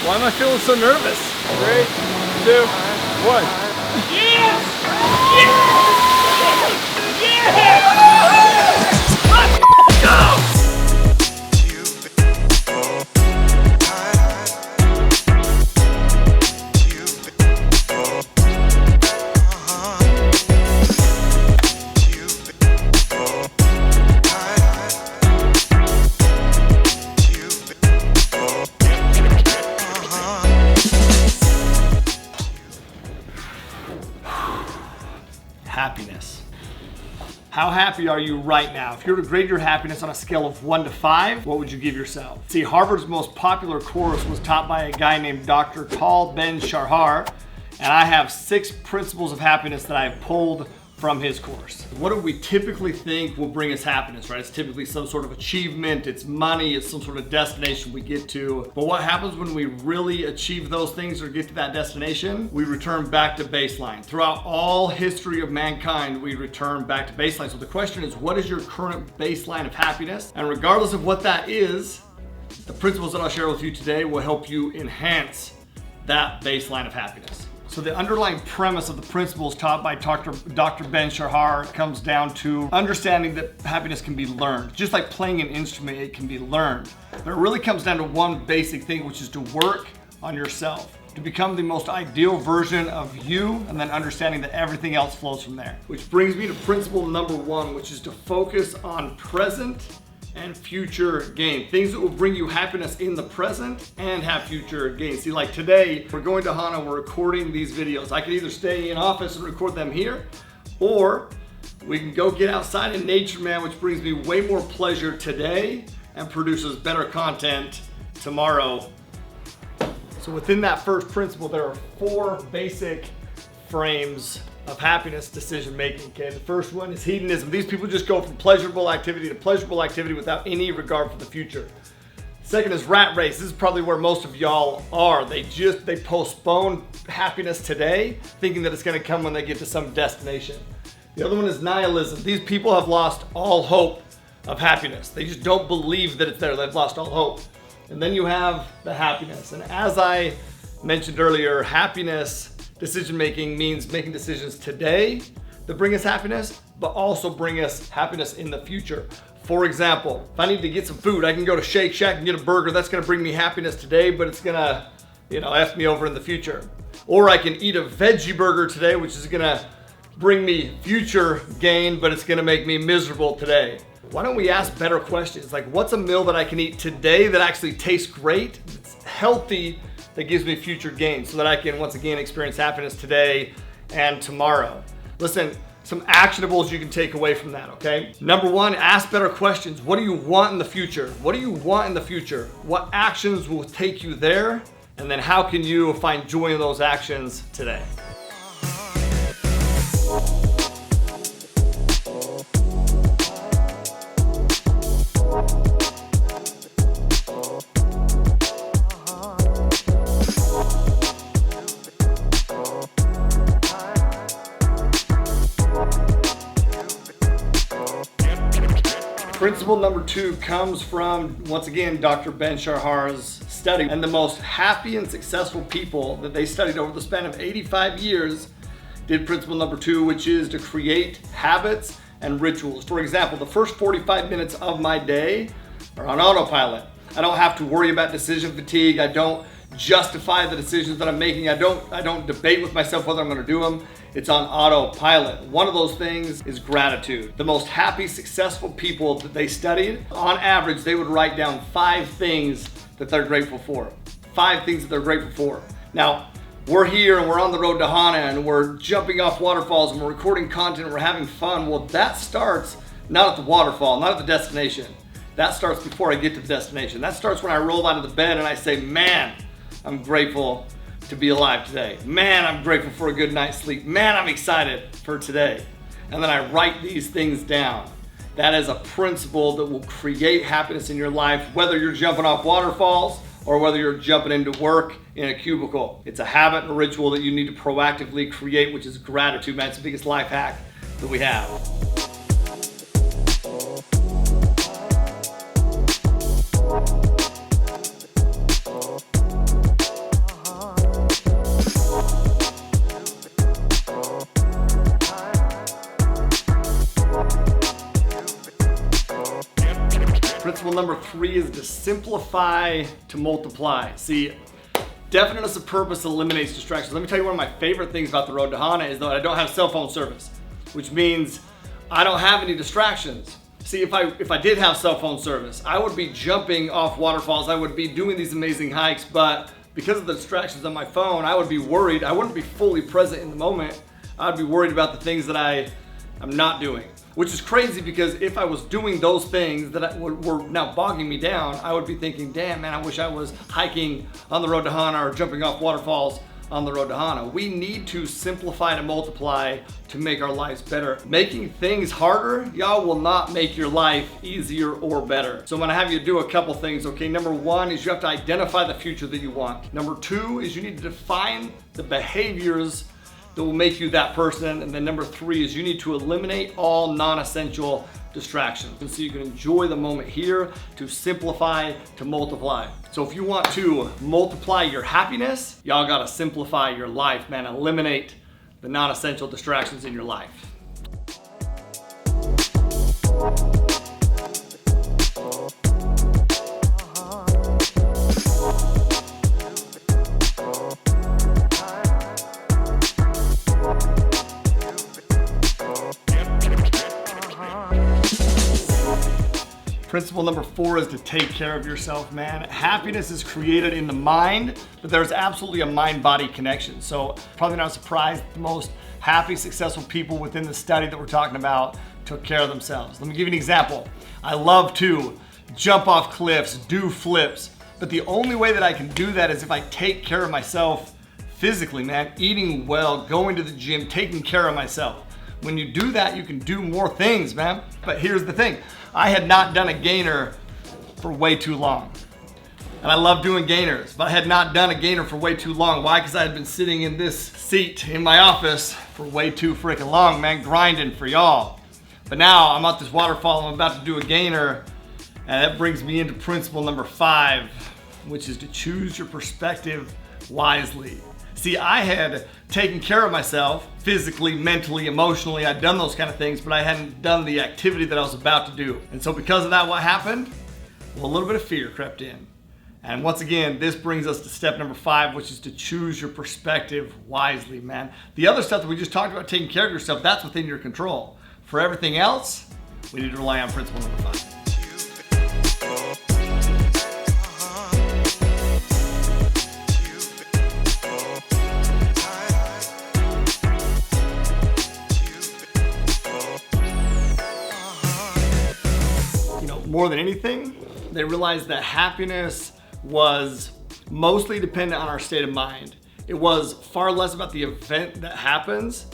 Why am I feeling so nervous? 3, 2, 1. Yes! Yes! Yes! Let's go! Happiness. How happy are you right now? If you were to grade your happiness on a scale of 1 to 5, what would you give yourself? See, Harvard's most popular course was taught by a guy named Dr. Tal Ben-Shahar, and I have 6 principles of happiness that I've pulled from his course. What do we typically think will bring us happiness, right? It's typically some sort of achievement, it's money, it's some sort of destination we get to. But what happens when we really achieve those things or get to that destination? We return back to baseline. Throughout all history of mankind, we return back to baseline. So the question is, what is your current baseline of happiness? And regardless of what that is, the principles that I'll share with you today will help you enhance that baseline of happiness. So the underlying premise of the principles taught by Dr. Ben-Shahar comes down to understanding that happiness can be learned. Just like playing an instrument, it can be learned. But it really comes down to one basic thing, which is to work on yourself, to become the most ideal version of you, and then understanding that everything else flows from there. Which brings me to principle number 1, which is to focus on present and future gain. Things that will bring you happiness in the present and have future gain. See, like today, we're going to Hana, we're recording these videos. I can either stay in office and record them here, or we can go get outside in nature, man, which brings me way more pleasure today and produces better content tomorrow. So within that first principle, there are 4 basic frames of happiness decision making. Okay, the first one is hedonism. These people just go from pleasurable activity to pleasurable activity without any regard for the future. Second is rat race. This is probably where most of y'all are. They postpone happiness today, thinking that it's going to come when they get to some destination. The other one is nihilism. These people have lost all hope of happiness. They just don't believe that it's there. They've lost all hope. And then you have the happiness. And as I mentioned earlier, happiness decision making means making decisions today that bring us happiness, but also bring us happiness in the future. For example, if I need to get some food, I can go to Shake Shack and get a burger. That's gonna bring me happiness today, but it's gonna, F me over in the future. Or I can eat a veggie burger today, which is gonna bring me future gain, but it's gonna make me miserable today. Why don't we ask better questions? Like, what's a meal that I can eat today that actually tastes great, it's healthy, that gives me future gain, so that I can once again experience happiness today and tomorrow. Listen, some actionables you can take away from that, okay? Number 1, ask better questions. What do you want in the future? What do you want in the future? What actions will take you there? And then how can you find joy in those actions today? Principle number 2 comes from, once again, Dr. Ben-Shahar's study. And the most happy and successful people that they studied over the span of 85 years did principle number 2, which is to create habits and rituals. For example, the first 45 minutes of my day are on autopilot. I don't have to worry about decision fatigue. I don't justify the decisions that I'm making. I don't debate with myself whether I'm going to do them. It's on autopilot. One of those things is gratitude. The most happy, successful people that they studied, on average, they would write down 5 things that they're grateful for. 5 things that they're grateful for. Now, we're here and we're on the road to Hana and we're jumping off waterfalls and we're recording content and we're having fun. Well, that starts not at the waterfall, not at the destination. That starts before I get to the destination. That starts when I roll out of the bed and I say, man, I'm grateful to be alive today. Man, I'm grateful for a good night's sleep. Man, I'm excited for today. And then I write these things down. That is a principle that will create happiness in your life, whether you're jumping off waterfalls or whether you're jumping into work in a cubicle. It's a habit and a ritual that you need to proactively create, which is gratitude, man. It's the biggest life hack that we have. number 3 is to simplify to multiply. See, definiteness of purpose eliminates distractions. Let me tell you one of my favorite things about the road to Hana is that I don't have cell phone service, which means I don't have any distractions. See, if I did have cell phone service, I would be jumping off waterfalls, I would be doing these amazing hikes, but because of the distractions on my phone, I would be worried. I wouldn't be fully present in the moment. I'd be worried about the things that I'm not doing, which is crazy because if I was doing those things that were now bogging me down, I would be thinking, damn man, I wish I was hiking on the road to Hana or jumping off waterfalls on the road to Hana. We need to simplify to multiply to make our lives better. Making things harder, y'all, will not make your life easier or better. So I'm gonna have you do a couple things, okay? Number 1 is you have to identify the future that you want. Number 2 is you need to define the behaviors that will make you that person. And then number 3 is you need to eliminate all non-essential distractions. And so you can enjoy the moment here to simplify to multiply. So if you want to multiply your happiness, y'all gotta simplify your life, man. Eliminate the non-essential distractions in your life. Principle number 4 is to take care of yourself, man. Happiness is created in the mind, but there's absolutely a mind-body connection. So probably not surprised the most happy, successful people within the study that we're talking about took care of themselves. Let me give you an example. I love to jump off cliffs, do flips, but the only way that I can do that is if I take care of myself physically, man. Eating well, going to the gym, taking care of myself. When you do that, you can do more things, man. But here's the thing. I had not done a gainer for way too long. And I love doing gainers, but I had not done a gainer for way too long. Why? Because I had been sitting in this seat in my office for way too freaking long, man, grinding for y'all. But now I'm at this waterfall, I'm about to do a gainer, and that brings me into principle number 5, which is to choose your perspective wisely. See, I had taken care of myself physically, mentally, emotionally. I'd done those kind of things, but I hadn't done the activity that I was about to do. And so because of that, what happened? Well, a little bit of fear crept in. And once again, this brings us to step number 5, which is to choose your perspective wisely, man. The other stuff that we just talked about, taking care of yourself, that's within your control. For everything else, we need to rely on principle number 5. More than anything, they realized that happiness was mostly dependent on our state of mind. It was far less about the event that happens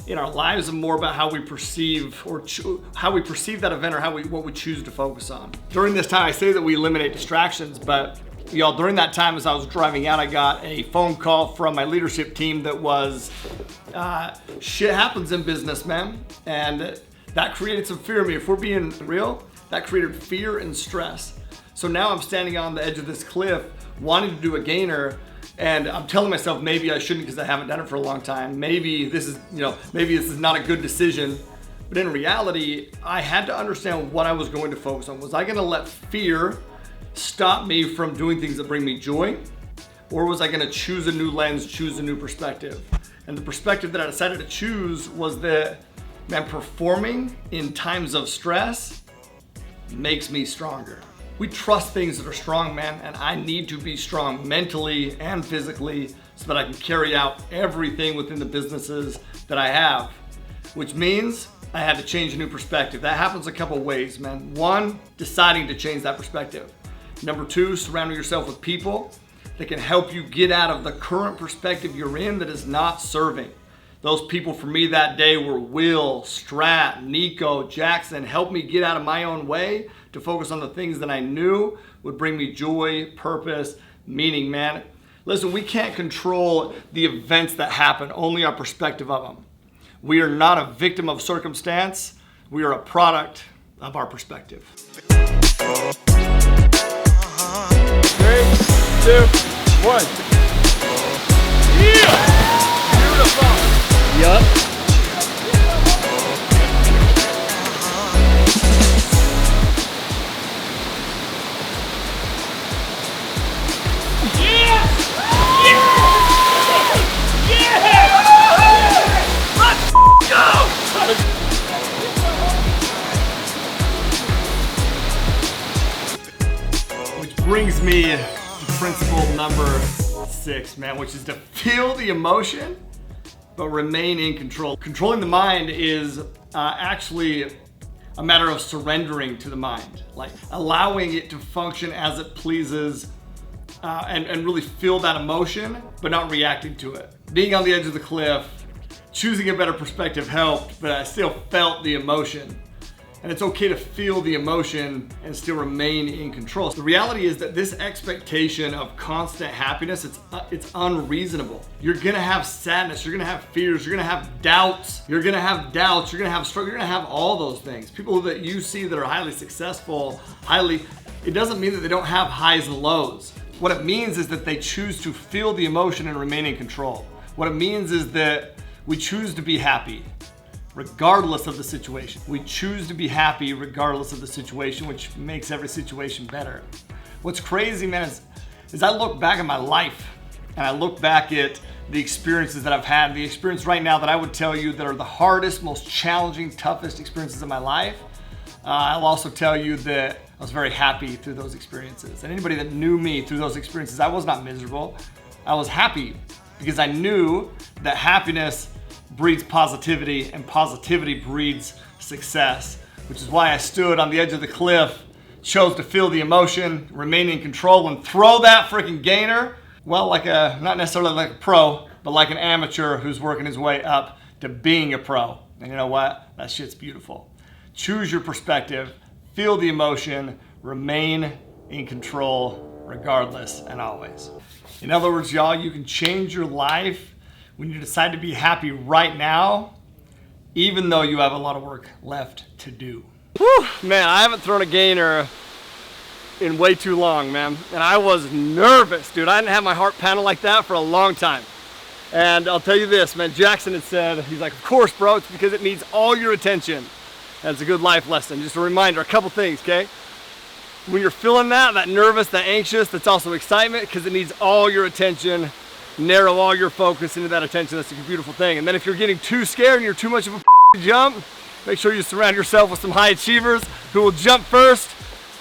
in our lives and more about how we perceive or how we perceive that event or what we choose to focus on. During this time, I say that we eliminate distractions, but y'all, during that time as I was driving out, I got a phone call from my leadership team that was, shit happens in business, man. And that created some fear in me. If we're being real, that created fear and stress. So now I'm standing on the edge of this cliff wanting to do a gainer, and I'm telling myself maybe I shouldn't because I haven't done it for a long time. Maybe this is not a good decision. But in reality, I had to understand what I was going to focus on. Was I gonna let fear stop me from doing things that bring me joy? Or was I gonna choose a new lens, choose a new perspective? And the perspective that I decided to choose was that, man, performing in times of stress makes me stronger. We trust things that are strong, man, and I need to be strong mentally and physically so that I can carry out everything within the businesses that I have, which means I had to change a new perspective. That happens a couple ways, man. 1, deciding to change that perspective. Number 2, surrounding yourself with people that can help you get out of the current perspective you're in that is not serving. Those people for me that day were Will, Strat, Nico, Jackson, helped me get out of my own way to focus on the things that I knew would bring me joy, purpose, meaning, man. Listen, we can't control the events that happen, only our perspective of them. We are not a victim of circumstance. We are a product of our perspective. 3, 2, 1. Yeah! Beautiful. Yup. brings me to principle number 6, man, which is to feel the emotion, but remain in control. Controlling the mind is actually a matter of surrendering to the mind, like allowing it to function as it pleases and really feel that emotion, but not reacting to it. Being on the edge of the cliff, choosing a better perspective helped, but I still felt the emotion. And it's okay to feel the emotion and still remain in control. The reality is that this expectation of constant happiness, it's unreasonable. You're gonna have sadness, you're gonna have fears, you're gonna have doubts, you're gonna have struggle, you're gonna have all those things. People that you see that are highly successful, it doesn't mean that they don't have highs and lows. What it means is that they choose to feel the emotion and remain in control. What it means is that we choose to be happy regardless of the situation. We choose to be happy regardless of the situation, which makes every situation better. What's crazy, man, is I look back at my life and I look back at the experiences that I've had, the experience right now that I would tell you that are the hardest, most challenging, toughest experiences of my life. I'll also tell you that I was very happy through those experiences. And anybody that knew me through those experiences, I was not miserable. I was happy because I knew that happiness breeds positivity and positivity breeds success, which is why I stood on the edge of the cliff, chose to feel the emotion, remain in control, and throw that freaking gainer, well, not necessarily like a pro, but like an amateur who's working his way up to being a pro. And you know what? That shit's beautiful. Choose your perspective, feel the emotion, remain in control regardless and always. In other words, y'all, you can change your life when you decide to be happy right now, even though you have a lot of work left to do. Whew, man, I haven't thrown a gainer in way too long, man. And I was nervous, dude. I didn't have my heart pounding like that for a long time. And I'll tell you this, man, Jackson had said, he's like, of course, bro, it's because it needs all your attention. That's a good life lesson. Just a reminder, a couple things, okay? When you're feeling that nervous, that anxious, that's also excitement because it needs all your attention. Narrow all your focus into that attention. That's a beautiful thing. And then if you're getting too scared and you're too much of a jump, make sure you surround yourself with some high achievers who will jump first,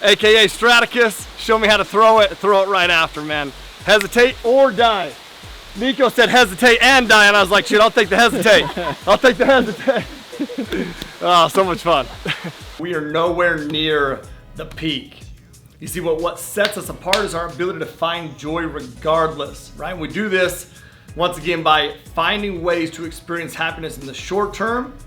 AKA Straticus. Show me how to throw it right after, man. Hesitate or die. Nico said hesitate and die, and I was like, shit, I'll take the hesitate. I'll take the hesitate. Oh, so much fun. We are nowhere near the peak. You see, what sets us apart is our ability to find joy regardless, right? We do this, once again, by finding ways to experience happiness in the short term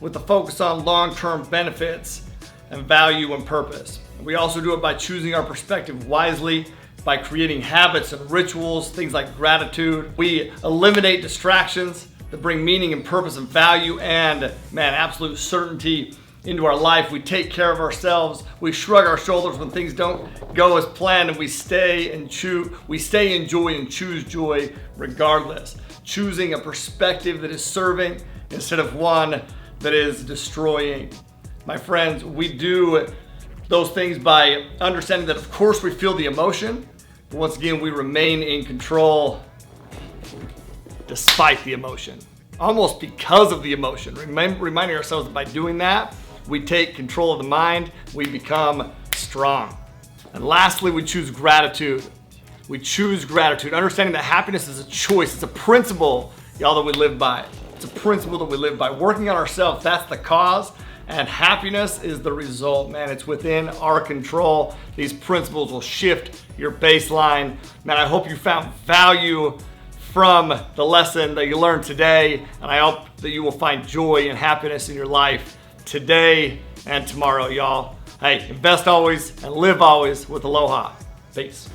with the focus on long-term benefits and value and purpose. We also do it by choosing our perspective wisely, by creating habits and rituals, things like gratitude. We eliminate distractions that bring meaning and purpose and value and, man, absolute certainty into our life. We take care of ourselves. We shrug our shoulders when things don't go as planned, and we stay in joy and choose joy regardless. Choosing a perspective that is serving instead of one that is destroying. My friends, we do those things by understanding that of course we feel the emotion, but once again we remain in control despite the emotion. Almost because of the emotion. Reminding ourselves that by doing that, we take control of the mind, we become strong. And lastly, we choose gratitude. We choose gratitude, understanding that happiness is a choice, it's a principle, y'all, that we live by. It's a principle that we live by. Working on ourselves, that's the cause, and happiness is the result, man. It's within our control. These principles will shift your baseline. Man, I hope you found value from the lesson that you learned today, and I hope that you will find joy and happiness in your life today and tomorrow, y'all. Hey, invest always and live always with aloha. Peace.